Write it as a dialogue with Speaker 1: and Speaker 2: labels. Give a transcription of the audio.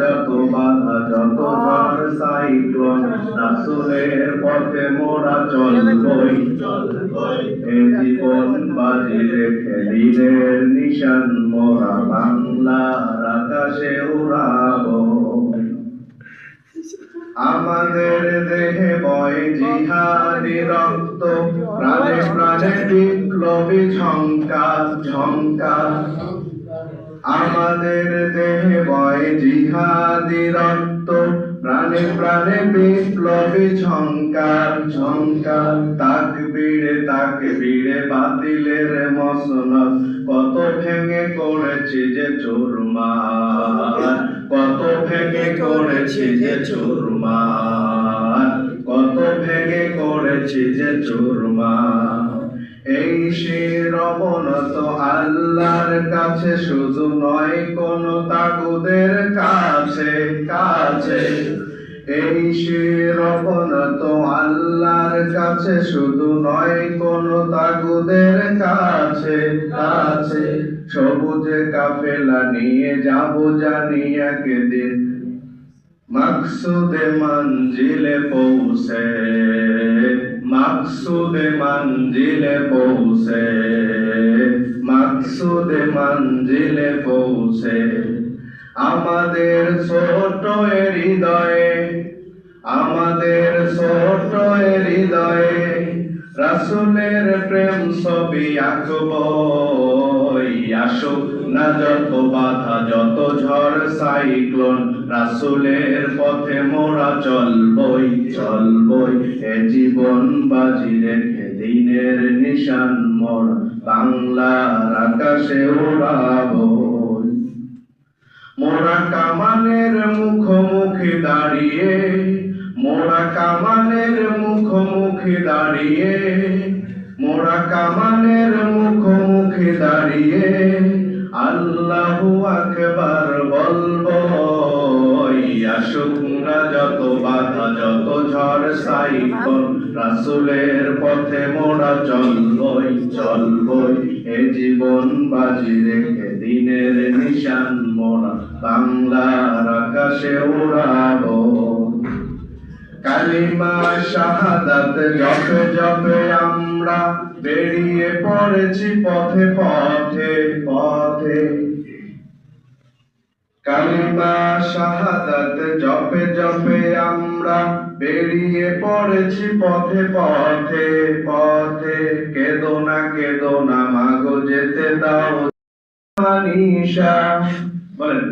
Speaker 1: যত বাধা যত ঝড় সাইক্লোন রাসূলের পথে মোরা চলবই এ জীবন বাজি রেখে দিনের নিশান মোরা বাংলার আকাশে উড়াবো। আমাদের দেহে বয় জিহাদি রক্ত, প্রাণে প্রাণে বিপ্লবী ঝঙ্কার ঝঙ্কার। আমাদের দেহে বয় জিহাদি রক্ত, প্রাণে প্রাণে বিপ্লবী ঝঙ্কার ঝঙ্কার। তাকবীরে তাকবীরে বাতিলের মসনদ, কত ভেঙে করেছি যে চুরমার, কত ভেঙে করেছি যে চুরমার, কত ভেঙে করেছি যে চুরমার। এই শির অবনত আল্লাহর কাছে, শুধু নয় কোন তাগুদের কাছে কাছে। এই শির অবনত আল্লাহর কাছে, শুধু নয় কোন তাগুদের কাছে কাছে। সবুজে কাফেলা নিয়ে যাব জানি একদিন, মকসুদে মঞ্জিলে পৌঁছে, মকসুদে মঞ্জিলে পৌঁছে, মকসুদে মঞ্জিলে পৌঁছে। আমাদের ছোট হৃদয়ে, আমাদের ছোট হৃদয়ে রাসূলের প্রেম ছবি আঁকবো। আসুক না যত বাধা যত ঝড় সাইক্লোন, রাসূলের পথে মোরা চলবই চলবই এ জীবন বাজি রেখে দিনের নিশান মোরা বাংলার আকাশে উড়াবো। মোরা কামানের মুখোমুখি দাঁড়িয়ে, মোরা কামানের মুখোমুখি দাঁড়িয়ে, মোরা কামানের মুখোমুখি দাঁড়িয়ে আল্লাহু আকবার বলবো। আসুক না যত বাধা যত ঝড় সাইক্লোন, রাসূলের পথে মোরা চলবই চলবই এ জীবন বাজি রেখে দিনের নিশান মোরা বাংলার আকাশে উড়াবো। কালিমা শাহাদাত জপে জপে আমরা বেরিয়ে পড়েছি পথে পথে পথে। কালিমা শাহাদাত জপে জপে আমরা বেরিয়ে পড়েছি পথে পথে পথে। কেঁদো না মাগো যেতে দাও নিশা। বলেন।